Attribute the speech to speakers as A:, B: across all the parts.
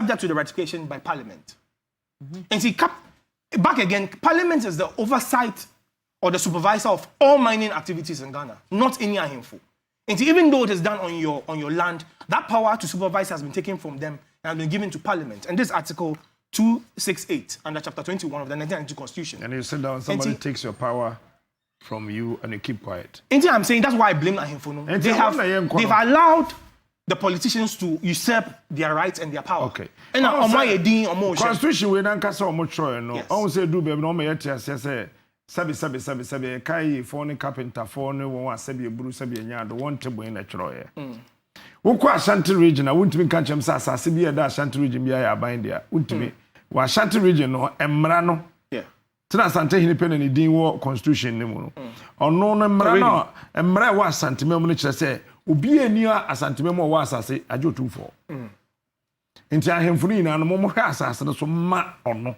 A: subject to the ratification by Parliament. And see, back again, Parliament is the oversight or the supervisor of all mining activities in Ghana, not any handful. And see, even though it is done on your land, that power to supervise has been taken from them and has been given to Parliament. And this Article 268 under Chapter 21 of the 1992 Constitution.
B: And you sit down, somebody takes your power from you and you keep quiet.
A: And I'm saying that's why I blame Ahimfono. They've allowed the politicians to usurp their rights and their power.
B: Okay.
A: And
B: Constitution we don't cast on much no. I say do baby no me yet say sabi kai phone carpenter phone one sabi buru sabi nya do one table in natural here. Wo kwa Ashanti region I won't be catch them asase bi da Ashanti region bi ya aban dia. Untimi wa Ashanti region no emra no.
A: Yeah.
B: Tena Asante hinipe ni din wo constitution ni mu no. Ono no emra no emra wa Asante mem no kire say obi ani Asante mem wo asase ajo 24. Nti ahemfunu ina no mo hwe asase no so ma ono.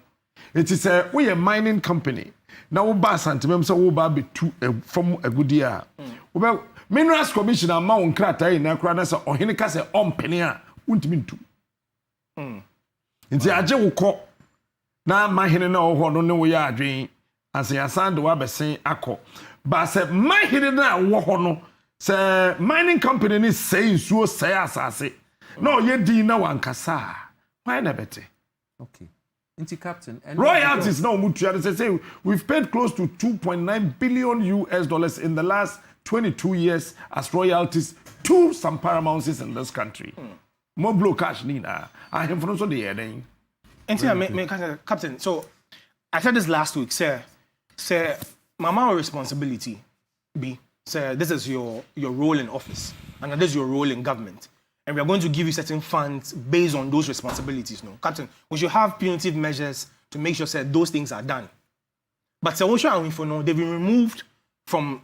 B: It is a we a mining company. Now we ba Asante mem say wo ba betu from agudi a. Wo be Minerals Commissioner ma won krata ina kra na say ohene ka say ompene a untimi ntu. Nti aje wo kọ na mahene na wo no ne wo ya adwen ase yasan de wa besen akọ. Ba say mahene na wo ho no say mining company ni say nsuo say asase. No ye din na wankasa. Why na bete?
C: Okay. Nti Captain and
B: royalties now mutual say we've paid close to 2.9 billion US dollars in the last 22 years as royalties to some paramounts in this country. More blow cash nina. I have from so the heading.
A: And Captain, so I said this last week, sir, Mama responsibility be, sir, this is your role in office and this is your role in government. And we are going to give you certain funds based on those responsibilities. No, Captain, we should have punitive measures to make sure that those things are done. But Sir Osho and Wifono, they've been removed from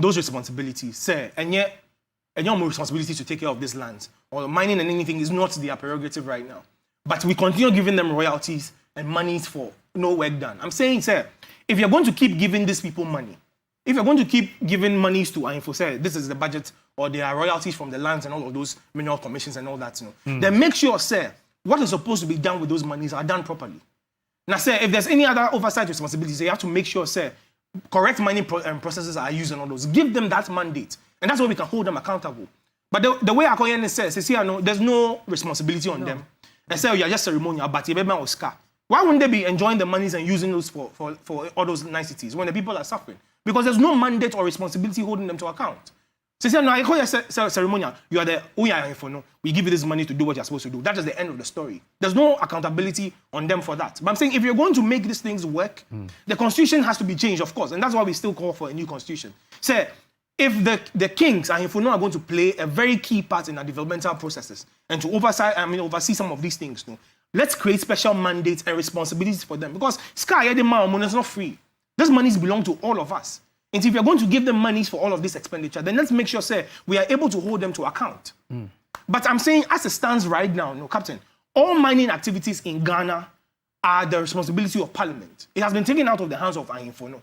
A: those responsibilities. Sir, and yet more responsibility to take care of these lands. Or mining and anything is not their prerogative right now. But we continue giving them royalties and monies for no work done. I'm saying, sir, if you're going to keep giving these people money, if you're going to keep giving monies to Ahimfo, say this is the budget or there are royalties from the lands and all of those mineral commissions and all that, then make sure, sir, what is supposed to be done with those monies are done properly. Now, sir, if there's any other oversight responsibilities, you have to make sure, sir, correct mining processes are used and all those. Give them that mandate, and that's why we can hold them accountable. But the way Akoyene says, there's no responsibility on them. They say, you're just ceremonial, but you're Oscar. Why wouldn't they be enjoying the monies and using those for all those niceties when the people are suffering? Because there's no mandate or responsibility holding them to account. So no, I call you ceremonial. You are the no. We give you this money to do what you're supposed to do. That is the end of the story. There's no accountability on them for that. But I'm saying if you're going to make these things work, the constitution has to be changed, of course, and that's why we still call for a new constitution. Say, if the kings and Ahimfo are going to play a very key part in our developmental processes and to oversee some of these things, let's create special mandates and responsibilities for them because Sky the money is not free. These monies belong to all of us. And if you're going to give them monies for all of this expenditure, then let's make sure, we are able to hold them to account. But I'm saying, as it stands right now, Captain, all mining activities in Ghana are the responsibility of Parliament. It has been taken out of the hands of Ahimfo.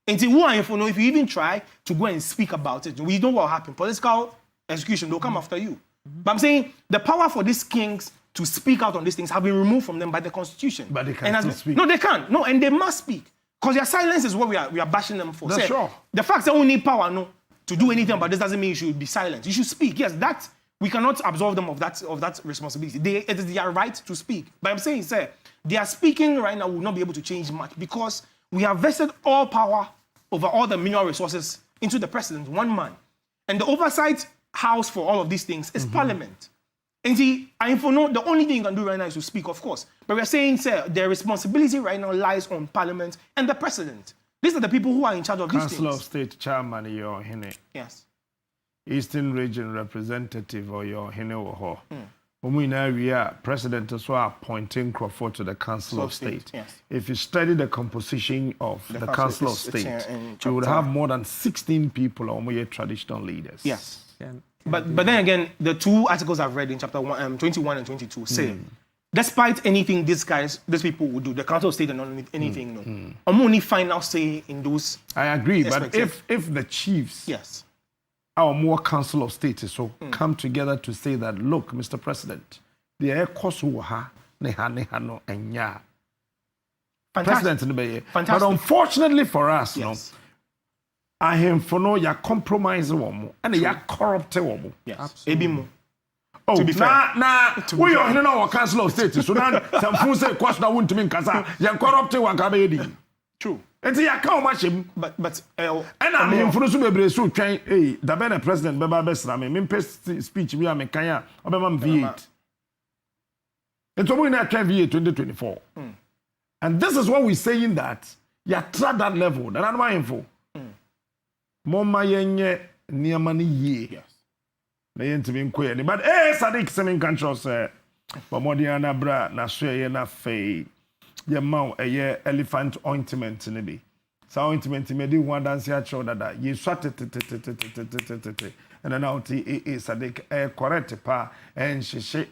A: And if you even try to go and speak about it, we know what will happen. Political execution, they'll come after you. But I'm saying the power for these kings to speak out on these things have been removed from them by the constitution.
B: But they can't still speak.
A: No, they can't. No, and they must speak. Because their silence is what we are bashing them for.
B: That's sure.
A: The fact that we need power to do anything about this doesn't mean you should be silent. You should speak. Yes, that we cannot absolve them of that responsibility. It is their right to speak. But I'm saying, sir, their speaking right now will not be able to change much because we have vested all power over all the mineral resources into the president, one man. And the oversight house for all of these things is Parliament. And see, the only thing you can do right now is to speak, of course. But we're saying, sir, their responsibility right now lies on Parliament and the President. These are the people who are in charge of these things.
B: Council of State Chairman, your Hene.
A: Yes.
B: Eastern Region Representative, or your Hene or we are President as well appointing Crawford to the Council of State.
A: Yes.
B: If you study the composition of the Council of State, you would have more than 16 people or traditional leaders.
A: Yes. But then again, the two articles I've read in chapter 21 and 22 say, despite anything these people would do, the Council of State and not anything, I'm only final say in those.
B: I agree, but if the chiefs, our more Council of State, so come together to say that, look, Mr. President, the air cost ne ha no enya.
A: Fantastic.
B: President Nibeye.
A: Fantastic.
B: But unfortunately for us,
A: Yes.
B: no, ahemfo no ya compromise womo and ya corrupt womo.
A: Yes. Ebimu.
B: Oh,
A: To be fair.
B: we are in our council of state. So now some fun say question won't mean kasa. Ya corrupt one kabedi.
A: True.
B: And see ya come match him.
A: But
B: And I'm in for so bebre so try eh the better president beba besra me speech we am kanya obema V8. It's we na try V8 2024. And this is what we're saying that you try that level. That I'm info. Mama yenye niamani ye.
A: yes.
B: Na yentimi nkoye. But Sadiq semin control say Bamodiana bra na soye na fe. Ye mau eye elephant ointment ne bi. Sa ointment me di one dance ya show dada. Ye swat and then out Sadiq correct pa and she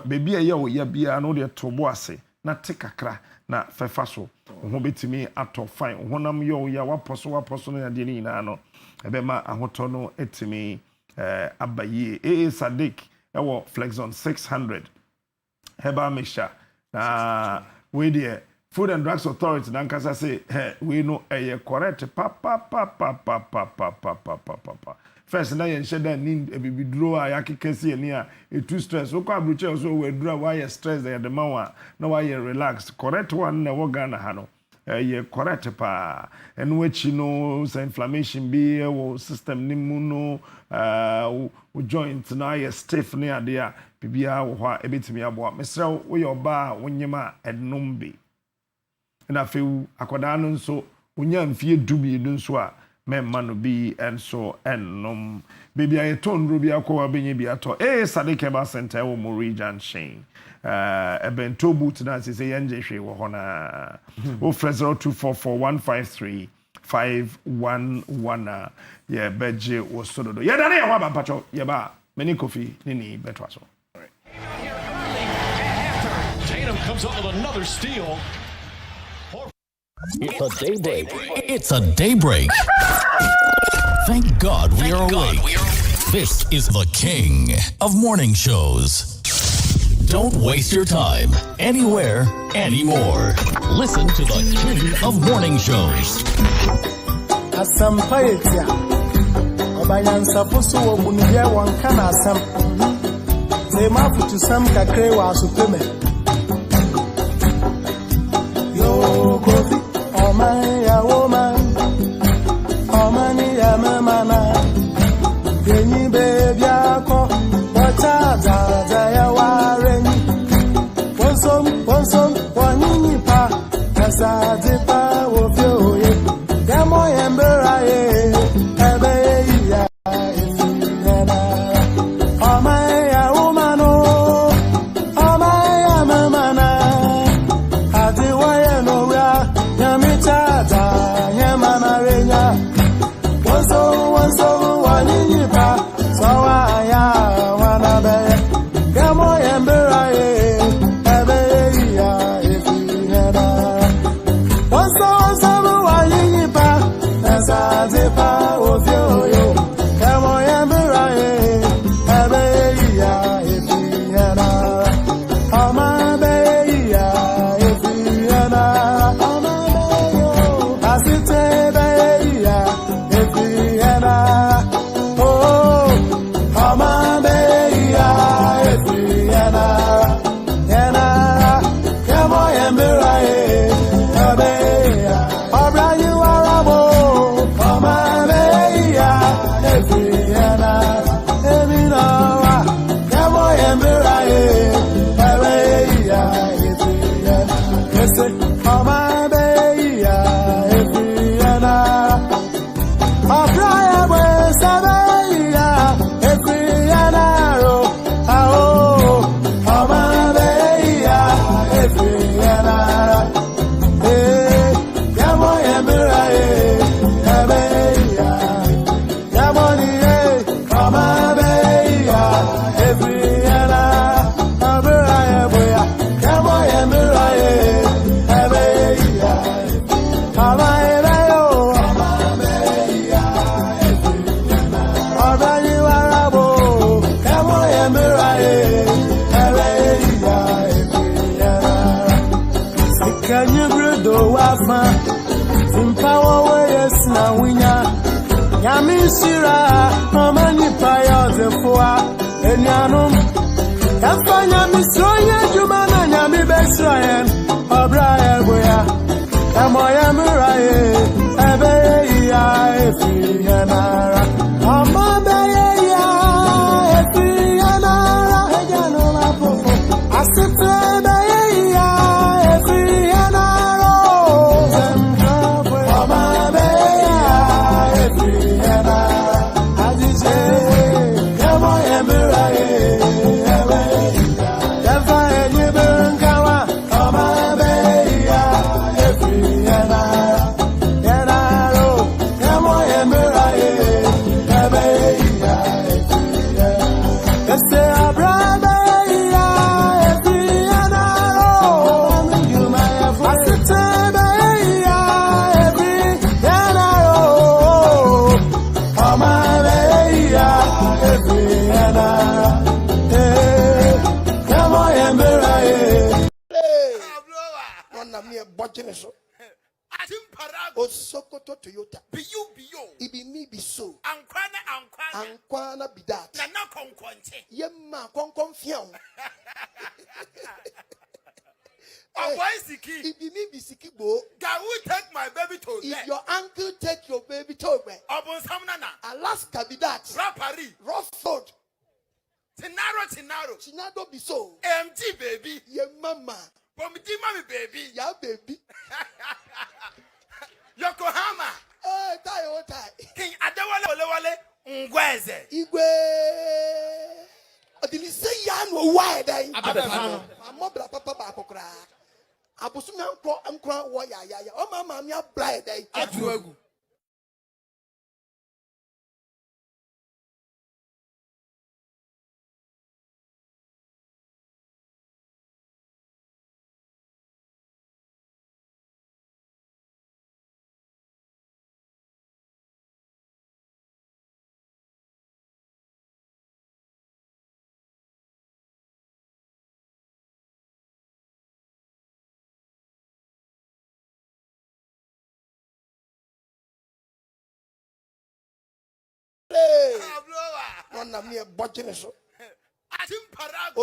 B: baby ye o ye bia no de Obuasi na tekakra na fefa so ho betimi ato fine honam yo ya waposo no ya de ni na no ebe ma ahoto no etimi abaye Sadiq ewo Flexon 600 heba mesha na we there Food and Drugs Authority dan kasa say we no correct pa first na yen sheda ni ebibiduro a yakekesi ani a too stress wo kwa abruche so we dura why stress there the man na why relax correct one na wo Ghana ha no correct pa and which you know say inflammation be wo system ni mu no wo joint na ye stiff ne ade a bibia wo ho ebetimi abo mesra wo ye oba wonyema enombe na feu akoda no nso wonya mfie dubi no nso a memma no bi enso ennom baby I ton rubi akwa benye bi ato Sadiq Eba Center wo mo region chain ebento boot na say yenje hwe wo hona wo fresh 0244153511 ye beje wo sododo ye dane ye wa ba pacho ye ba many coffee nini betwa so
D: Tatum comes up with another steal.
E: It's a daybreak. It's a daybreak. Thank God we are awake. This is the king of morning shows. Don't waste your time anywhere, anymore. Listen to the king of morning shows.
F: Asampaetia Obayansa foso wo bunye won kana asam Say ma futu sam kakre wa supeme Yo kofi o man ya woman o man ya mama Yenyi baby ako wata za ya wareni Wonsom wanyinyi pa Asa dipa wo fio ye Demo yembera ye ebe ya efina Amaya umano amaya mamana Adiwa no ya nyamita da nyamana renya Wonso wanyinyi pa sawa ya wanabe Demo yembera ye ebe ya efina Wonso can you brew the wafa? Timpower way is now winner. Yamishira, Mamani Paya, the Foa, and Yanum. Kafanya Misroya, Jumana, Yami Besrayan, O'Brien, Boya, Amoya Murae, Abeya, Efianara, Amabeya, Efianara, Yanoma Popo, Asiplebeya, Efianara, Amabeya, Efianara, Adize, Amoya Murae.
G: Sokoto Toyota. Be you. Ibi me be so. Ankwana be that. Na konkonche. Yemma konkonfion. Obuasi. Ibi me be siki bo. Can we take my baby to? If your uncle take your baby to me. Obon samnana. Alaska be that. Rapari. Rough Tinaro. Chinado be so. MG baby. Yemma. Bomdi mami baby. Ya baby. Yokohama. Tai. King Adewale Ngweze. Igwe. Odili say ya no why dai. Abefano. Amobla papa ba kokra. Abosumi ankro wo ya. O mama mi abla dai. Atuagu.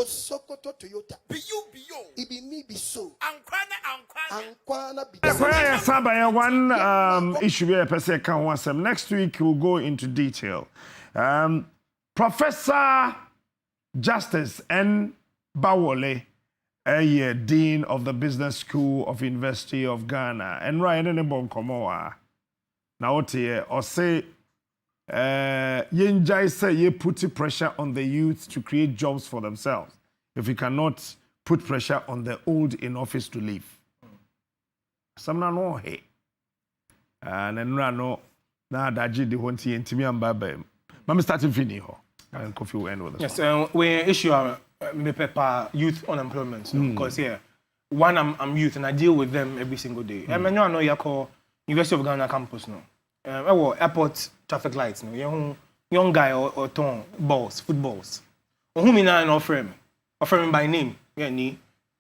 G: Sokoto Toyota. Be you. Ibi me be so. Ankwana be
B: that. One issue here, per se, can want some. Next week we'll go into detail. Professor Justice N. Bawole, Dean of the Business School of University of Ghana, and Ryan and Bonkomoa. Now, or say. Yenjai say ye put pressure on the youth to create jobs for themselves if we cannot put pressure on the old in office to leave. Some no hey. And then no na daji the one tea intimi ambabe. Mama starting fini ho. And coffee will end with us.
A: Yes, we issue me paper youth unemployment because one I'm youth and I deal with them every single day. I mean, I know you call University of Ghana campus no. Airport traffic lights, no. Young guy or ton balls, footballs. Whom in an offer him by name. Yeah,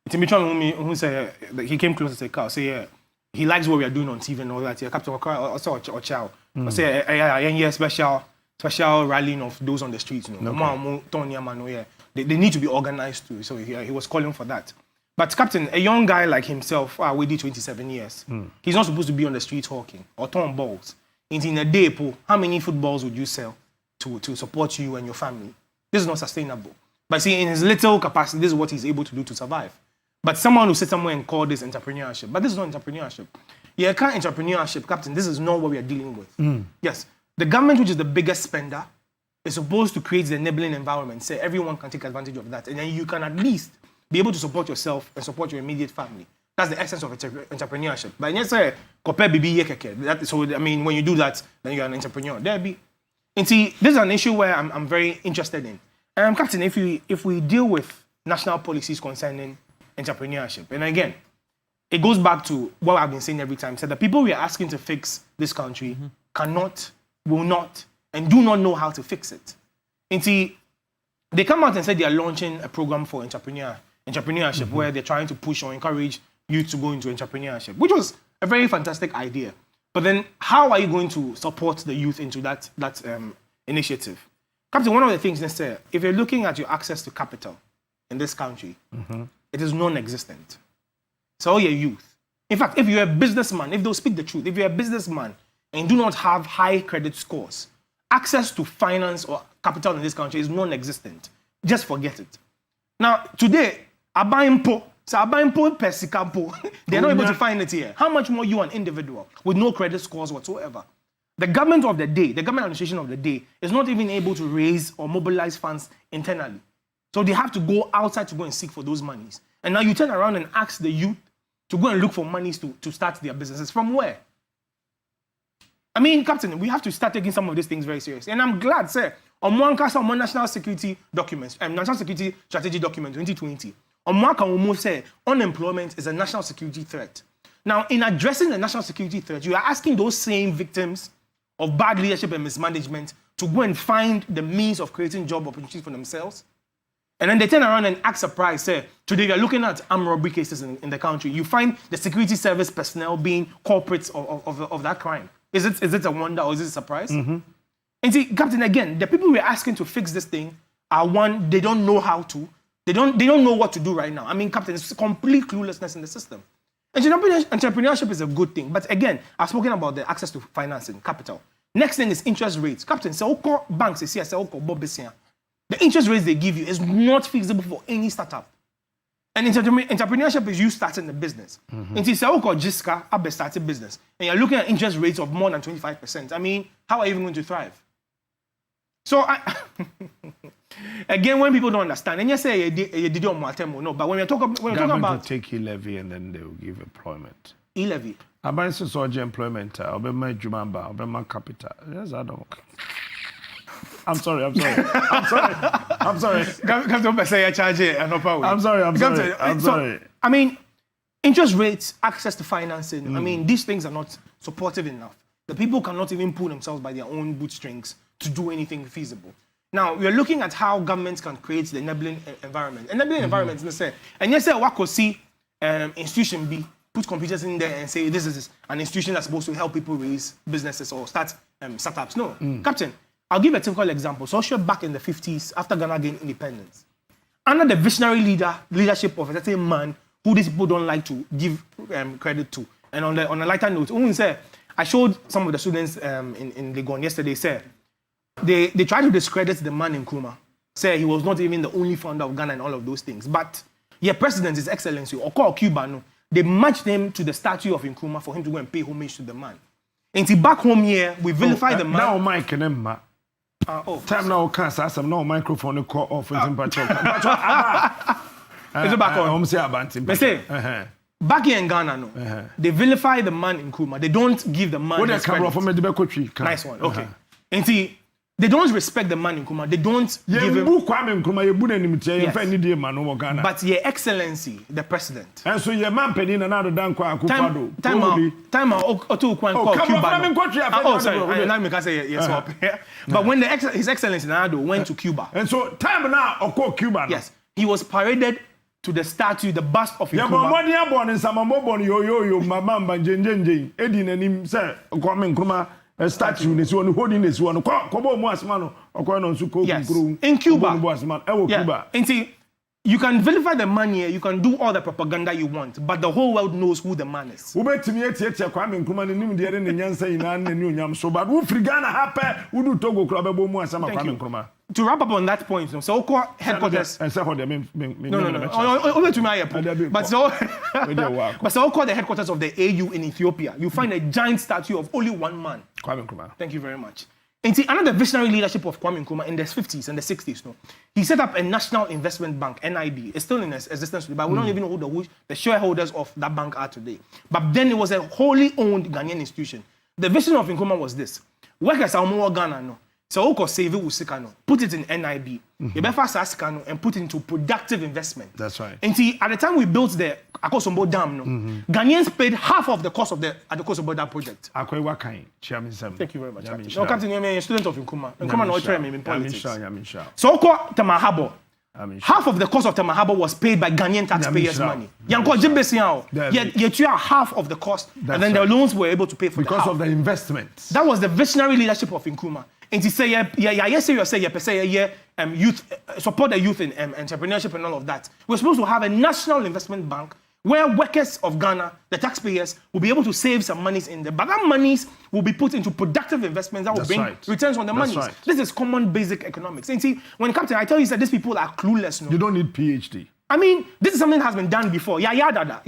A: it's me who say he came close to say car. Say he likes what we are doing on TV and all that. Captain also or chow. Say special rallying of those on the streets. They need to be organized too. So he was calling for that. But Captain, a young guy like himself, we did 27 years. He's not supposed to be on the street hawking or throwing balls. In a day, how many footballs would you sell to support you and your family? This is not sustainable. But see, in his little capacity, this is what he's able to do to survive. But someone will sit somewhere and call this entrepreneurship. But this is not entrepreneurship. Yeah, can't entrepreneurship, Captain. This is not what we are dealing with. Yes, the government, which is the biggest spender, is supposed to create the enabling environment. Say everyone can take advantage of that. And then you can at least be able to support yourself and support your immediate family. That's the essence of entrepreneurship. But yes, so I mean, when you do that, then you're an entrepreneur. There be. And see, this is an issue where I'm very interested in. Captain, if we deal with national policies concerning entrepreneurship, and again, it goes back to what I've been saying every time. So the people we are asking to fix this country cannot, will not, and do not know how to fix it. And see, they come out and say they are launching a program for entrepreneurship where they're trying to push or encourage youth to go into entrepreneurship, which was a very fantastic idea. But then, how are you going to support the youth into that initiative? Captain, one of the things, if you're looking at your access to capital in this country, it is non-existent. So all your youth. In fact, if you're a businessman, if they'll speak the truth, if you're a businessman and do not have high credit scores, access to finance or capital in this country is non-existent. Just forget it. Now, today, Abayimpo, they're not able to find it here. How much more you, an individual, with no credit scores whatsoever? The government of the day, the government administration of the day, is not even able to raise or mobilize funds internally. So they have to go outside to go and seek for those monies. And now you turn around and ask the youth to go and look for monies to start their businesses. From where? I mean, Captain, we have to start taking some of these things very seriously. And I'm glad, sir, on one case, on national security documents, national security strategy document 2020, on one can almost say unemployment is a national security threat. Now, in addressing the national security threat, you are asking those same victims of bad leadership and mismanagement to go and find the means of creating job opportunities for themselves. And then they turn around and act surprised, say, today you're looking at armed robbery cases in the country. You find the security service personnel being culprits of that crime. Is it a wonder or is it a surprise? And see, Captain, again, the people we're asking to fix this thing are one, they don't know how to. They don't know what to do right now. I mean, Captain, it's complete cluelessness in the system. Entrepreneurship is a good thing. But again, I've spoken about the access to financing, capital. Next thing is interest rates. Captain, banks is here, the interest rates they give you is not feasible for any startup. And entrepreneurship is you starting the business. And if you start a business and you're looking at interest rates of more than 25%, I mean, how are you even going to thrive? So, again, when people don't understand, and you say you did no, but when we're talking about
B: take e-levy and then they will give employment.
A: E-levy.
B: About social employment, Obama Jumamba, Obama capital. Yes, I don't. I'm sorry. I'm sorry.
A: So, I mean, interest rates, access to financing, I mean, these things are not supportive enough. The people cannot even pull themselves by their own bootstrings to do anything feasible. Now, we're looking at how governments can create the enabling environment. Enabling environment, let's say, and yes, what see institution B, put computers in there and say, this is an institution that's supposed to help people raise businesses or start startups. No, Captain, I'll give a typical example. So, back in the 50s, after Ghana gained independence, under the visionary leadership of a certain man who these people don't like to give credit to. And on a lighter note, I showed some of the students in Legon yesterday, they tried to discredit the man in Nkrumah. Say he was not even the only founder of Ghana and all of those things. But your president, His Excellency, or Cuba, no, they matched him to the statue of Nkrumah for him to go and pay homage to the man. And back home here, we vilify the man.
B: Now, Mike and Emma. Time now, can't ask them no microphone call off with him. Is
A: it back on? Back here in Ghana, no, they vilify the man in Nkrumah. They don't give the man his credit. Nice one, okay. And see, they don't respect the man in Nkrumah. They don't give him. But Your Excellency, the President.
B: And so your man penny and another dan kwa akufado.
A: Time out to Cuba. Oh, sorry. Now I say yes. But when His Excellency Nado went to Cuba.
B: And so time now or Cuba.
A: Yes, he was paraded to the statue, the bust of Nkrumah.
B: Yeah, born in Samambo, yo, Mamma, Jen, Edin, and him, sir, Kwame Nkrumah. A statue is one holding this one. Kobo Moasmano or Kono Suko.
A: Yes. In Cuba. Yeah. And see, you can vilify the man here, you can do all the propaganda you want, but the whole world knows who the man is.
B: So, but
A: to wrap up on that point, so Oko headquarters. No. But so Oko the headquarters of the AU in Ethiopia, you find a giant statue of only one man.
B: Kwame Nkrumah.
A: Thank you very much. And see, under the visionary leadership of Kwame Nkrumah in the 50s and the 60s, no, he set up a National Investment Bank, NIB. It's still in existence today, but we don't even know who the shareholders of that bank are today. But then it was a wholly owned Ghanaian institution. The vision of Nkrumah was this: workers are more Ghana, no. So Oko save it with Sikano, put it in NIB. You better fast Sikano and put it into productive investment.
B: That's right.
A: And see, at the time we built the Akosombo Dam, no, Ghanaians paid half of the cost of the Akosombo Dam project. Thank you very much. No, Captain, you're a student of Nkrumah. Nkrumah no train me in politics. So Oko Tamahabo. Half of the cost of Tema Harbour was paid by Ghanaian taxpayers' money. Yanko Jimbesiao, yet you are half of the cost, and then the loans were able to pay for
B: because of the investments.
A: That was the visionary leadership of Nkrumah. And to say, youth support the youth in entrepreneurship and all of that. We're supposed to have a national investment bank where workers of Ghana, the taxpayers, will be able to save some monies in there. But that monies will be put into productive investments that will bring returns on the money. Right. This is common basic economics. And see, when Captain, I tell you that these people are clueless. No?
B: You don't need PhD.
A: I mean, this is something that has been done before. Dada.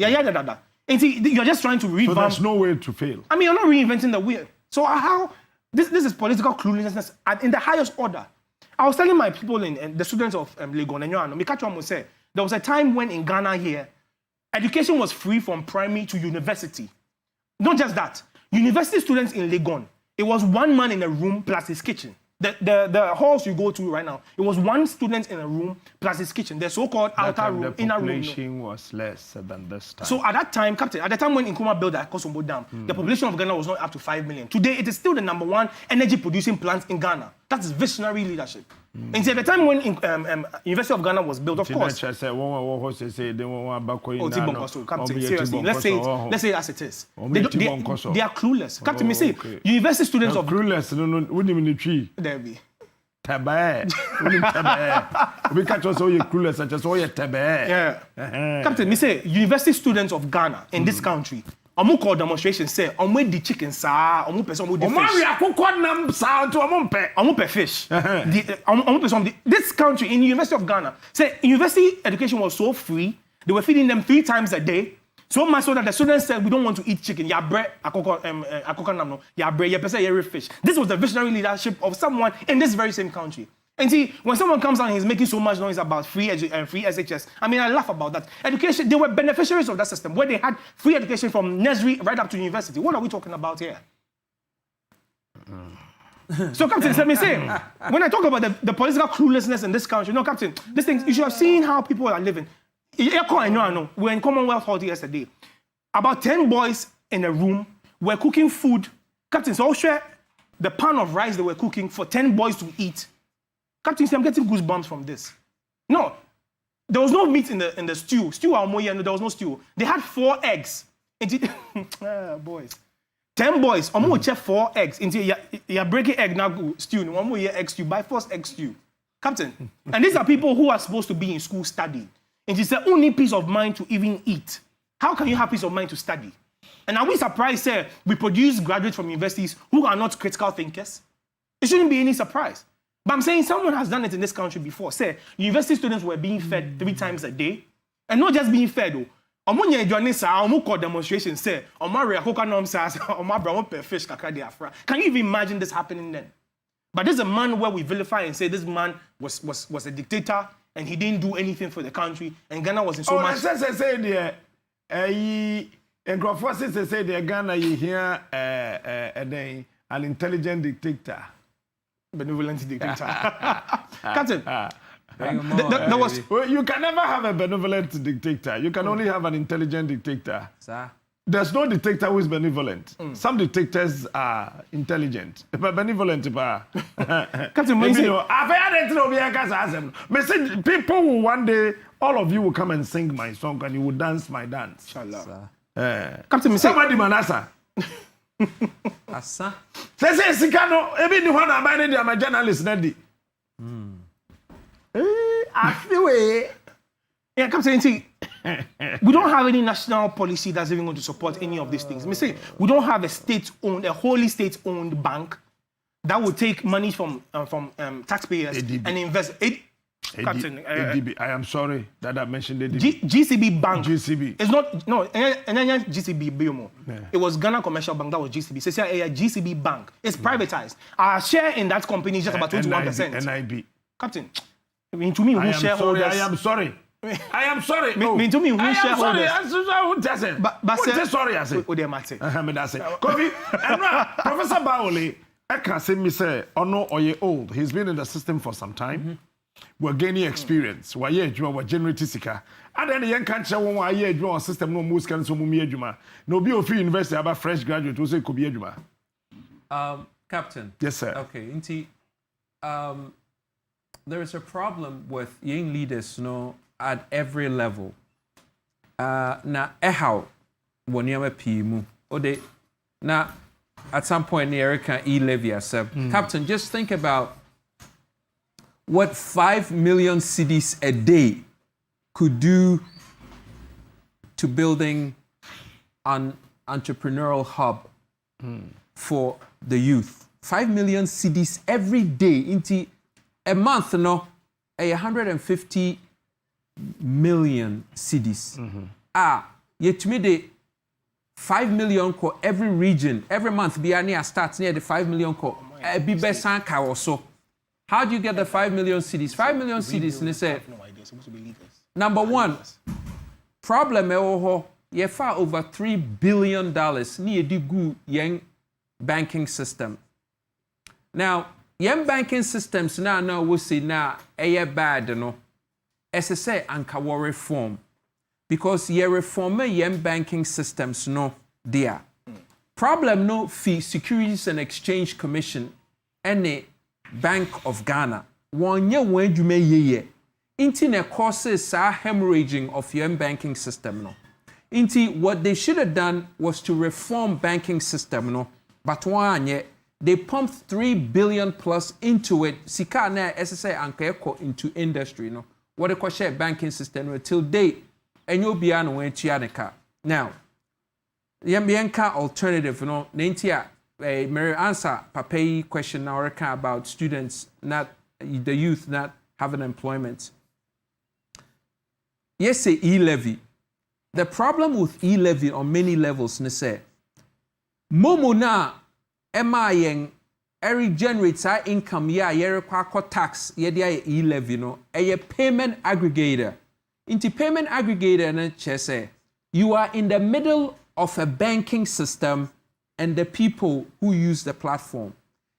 A: And see, you're just trying to revamp.
B: So there's no way to fail.
A: I mean, you're not reinventing the wheel. So how, this is political cluelessness in the highest order. I was telling my people, the students of Legon and Yoano, Mikachu will say, there was a time when in Ghana here, education was free from primary to university. Not just that. University students in Legon, it was one man in a room plus his kitchen. The halls you go to right now, it was one student in a room plus his kitchen. The so-called outer room, inner room.
B: The population was less than this time.
A: So at that time, Captain, at the time when Nkrumah built the Akosombo Dam, the population of Ghana was not up to 5 million. Today, it is still the #1 energy-producing plant in Ghana. That is visionary leadership. And see, at the time when University of Ghana was built, of course. Captain, seriously, let's say it as it is. They are clueless. Captain, me say, university students of
B: clueless.
A: There be.
B: Tabae. We catch us all your clueless, such as all your tabae.
A: Yeah. Captain, me say, university students of Ghana in this country. Omo call demonstration say omo the chicken sa omo person omo the fish.
B: Omo we akoko nam sa to omo
A: pe fish. Omo person this country in University of Ghana say university education was so free they were feeding them 3 times a day. So much so that the students said we don't want to eat chicken. Ya bread akoko nam no. Ya bread ya person ya fish. This was the visionary leadership of someone in this very same country. And see, when someone comes out and he's making so much noise about free SHS, I mean, I laugh about that. Education, they were beneficiaries of that system where they had free education from nursery right up to university. What are we talking about here? So, Captain, let me say, when I talk about the political cluelessness in this country, no, Captain, these things, you should have seen how people are living. I know. We were in Commonwealth Hall yesterday. About 10 boys in a room were cooking food. Captain, so I'll share the pan of rice they were cooking for 10 boys to eat. Captain, I'm getting goosebumps from this. No, there was no meat in the stew. There was no stew. They had 4 eggs. Boys. 10 boys. I'm going to check 4 eggs. You're breaking egg now stew. One more year egg stew. By force egg stew. Captain. And these are people who are supposed to be in school studying. And it's the only peace of mind to even eat. How can you have peace of mind to study? And are we surprised, sir, we produce graduates from universities who are not critical thinkers? It shouldn't be any surprise. But I'm saying someone has done it in this country before. Say, university students were being fed 3 times a day. And not just being fed, though. Demonstration say, can you even imagine this happening then? But there's a man where we vilify and say this man was a dictator and he didn't do anything for the country and Ghana was in so much.
B: Ghana you hear an intelligent dictator.
A: Benevolent dictator. Captain, there was...
B: Well, you can never have a benevolent dictator. You can only have an intelligent dictator.
C: Sir?
B: There's no dictator who is benevolent. Some dictators are intelligent. But benevolent,
A: Captain,
B: people will one day, all of you will come and sing my song and you will dance my dance.
A: Inshallah.
B: Captain, somebody manasa.
C: Asa.
B: Say Sikano, every new one I'm a journalist, Neddy.
A: Yeah, Captain, see, we don't have any national policy that's even going to support any of these things. I say we don't have a wholly state-owned bank that will take money from taxpayers and invest. Captain,
B: I am sorry that I mentioned ADB.
A: GCB Bank.
B: GCB.
A: It's not, no, GCB Biomo. Yeah. It was Ghana Commercial Bank, that was GCB. So GCB Bank. It's privatized. Our share in that company is just about 21%.
B: NIB.
A: Captain, I mean, to me, who shareholders?
B: I am sorry. I am sorry.
A: Mean to me, who shareholders?
B: But sorry, I say. Kofi, Professor Baoli, I can say me say, or you're old. He's been in the system for some time. We're gaining experience. We're generating sika. And then the young country one year draw system no most can so mumi ejuma. No be of university about fresh graduate also could be ejuma.
C: Captain.
B: Yes, sir.
C: Okay, inti there is a problem with young leaders, at every level. Na ehau woniama pimu. Ode na at some point the Erica E-levy yourself. Captain, just think about what 5 million cities a day could do to building an entrepreneurial hub for the youth. 5 million cities every day into a month, 150 million cities. Yet me the 5 million ko every region, every month be near starts near the 5 million ko be besan ka also. How do you get the 5 million cities? 5 million cities, and they say, number one, problem you far over $3 billion near the good young banking system. Now, young banking systems now we see now bad, as I say, anka war reform. Because ye reform young banking systems there. Problem no fee Securities and Exchange Commission any Bank of Ghana. One year when you may ye. Inti ne causes hemorrhaging of your banking system Inti what they should have done was to reform banking system But one year they pumped $3 billion plus into it. Sika na SSA anka into industry What they call share banking system till date. And you'll be on when Chianica. Now, Yambianka alternative, Nentia, Mary answer Papai question now about students, not the youth not having employment. Yes, say E-levy. The problem with E-levy on many levels, say, Momo na Emma every generates our income, tax, E-levy, a payment aggregator. Into payment aggregator and say you are in the middle of a banking system and the people who use the platform.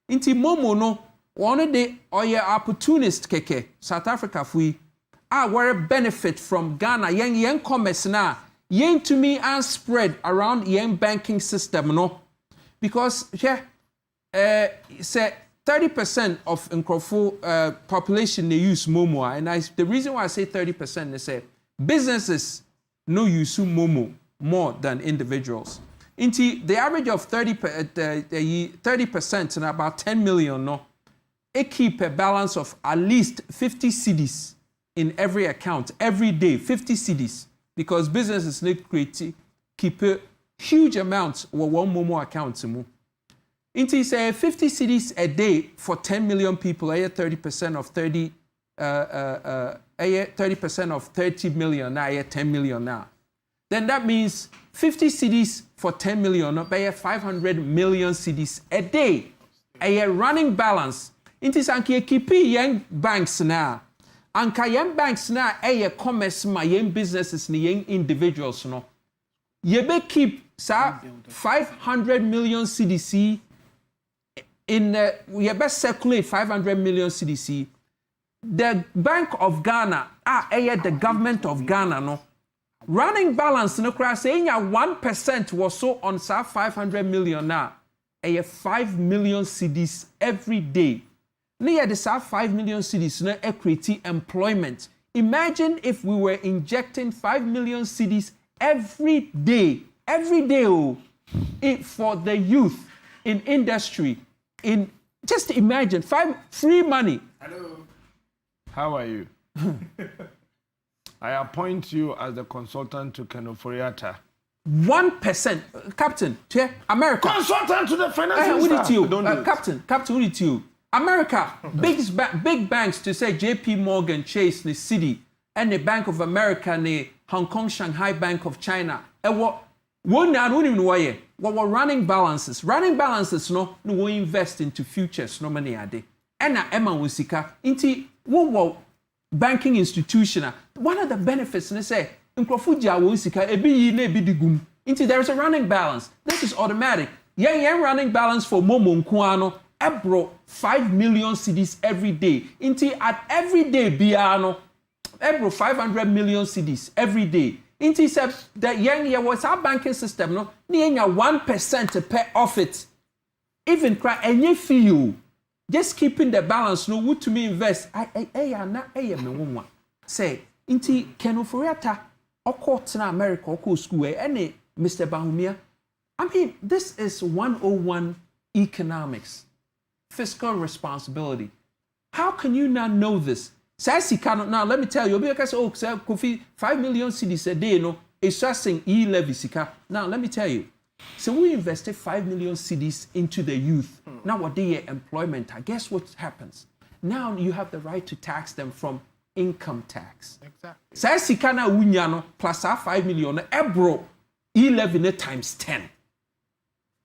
C: Into Momo one of the opportunist keke South Africa where benefit from Ghana young commerce na young to me and spread around young banking system because say 30% of Nkrofo population they use Momo, and the reason why I say 30% they say businesses no use Momo more than individuals. Into the average of 30% and about 10 million it keep a balance of at least 50 cedis in every account every day, 50 cedis because businesses need keep a huge amount or one Momo account. Into say 50 cedis a day for 10 million people, 30% of 30% of 30 million now, 10 million now. Then that means 50 cedis for 10 million, not 500 million cedis a day. A running balance. Into sanki keep young banks now. Anka young banks now commerce my young businesses ni young individuals Ye be keep 500 million CDC we best circulate 500 million CDC. The Bank of Ghana, the government of Ghana, running balance, saying 1% was so on 500 million now, 5 million CDs every day. Near the 5 million CDs, equity employment. Imagine if we were injecting 5 million CDs every day for the youth in industry. Just imagine 5 free money.
B: Hello. How are you? I appoint you as the consultant to Kenoforiata.
C: 1%, Captain, to America.
B: Consultant to the finance
C: minister. Captain, who did you? America, big banks to say JP Morgan, Chase, the Citi, and the Bank of America, the Hong Kong, Shanghai Bank of China. And what even why? What were running balances? Running balances no we invest into futures no money ade. And na Emma Wusika into what banking institution. One of the benefits they say Nkrofuja Wusika ebi na ebi digum. Into there is a running balance. This is automatic. Yeah, running balance for Momo Nkuano ebro 5 million cedis every day. Into at every day biano ebro 500 million cedis every day. Into said that young was our banking system near 1% to pay off it. Even cry any fee just keeping the balance no would to me invest I me one say inti kenoforiata okot na America oko school any Mr. Bahumia. I mean, this is 101 economics, fiscal responsibility. How can you not know this? Now, let me tell you, because Kofi 5 million cedis a day, no, it's just saying e-levy sika. Now, let me tell you. So we invested 5 million cedis into the youth. Now, what they employment, I guess what happens? Now you have the right to tax them from income tax.
A: Exactly.
C: Say sika na unyano plus 5 million, ebro e-levy times 10.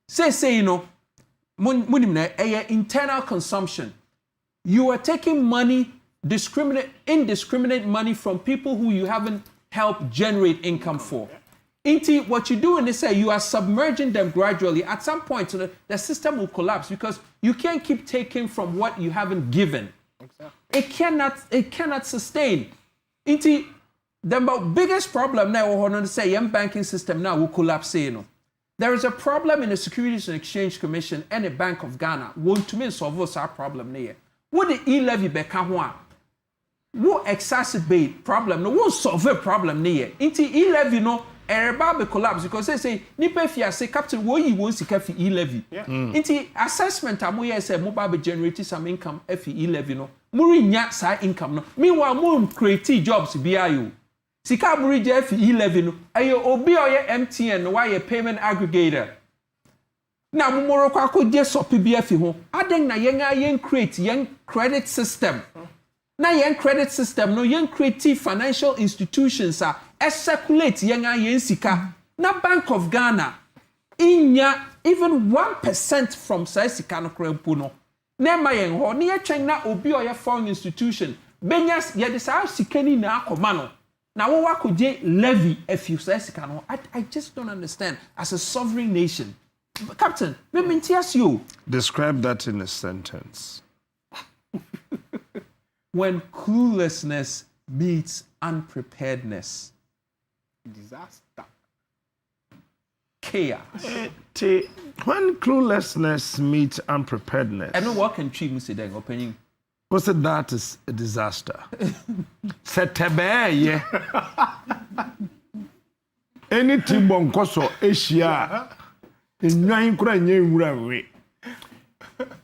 C: Say, you know, internal consumption. You are taking money, indiscriminate money from people who you haven't helped generate income for. Into what you do is say you are submerging them gradually. At some point, the system will collapse because you can't keep taking from what you haven't given. Exactly. It cannot sustain. Into the biggest problem now, we're going to say, your banking system now will collapse. You know. There is a problem in the Securities and Exchange Commission and the Bank of Ghana. Want to solve our problem there. What the e-levy beka what exacerbate problem no won't solve a problem there. Into e-levy no everybody collapse because they say nipa fia say captain wo yi won sika fi e-levy. Into assessment amoye say mobile be generate some income fi e-levy no. Muri nya sa income no. Meanwhile mo create jobs bia you. Sika muri je fi e-levy no. Ayo obi oye MTN no why payment aggregator. Na mumoro kwa ko je so PBF ho aden na yen create yen credit system na yen credit system no yen create financial institutions circulate yen sika na Bank of Ghana inya even 1% from say sika no krempo no na ma yen ho na yetwen na obi oye foreign institution benyas ye de sa sika ni na akoma no na wo wakoje levy if you say sika no I just don't understand as a sovereign nation. Captain, let me ask you.
B: Describe that in a sentence.
C: When cluelessness meets unpreparedness.
A: Disaster.
C: Chaos.
B: When cluelessness meets unpreparedness.
C: I know what can treat say that opinion.
B: What's that is a disaster. Setebe anything bonkoso Asia. Nyan kura nye wura we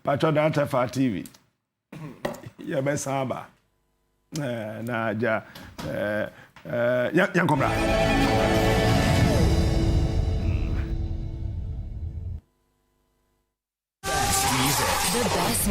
B: pacho data fa TV ya be saba na ja yan kobra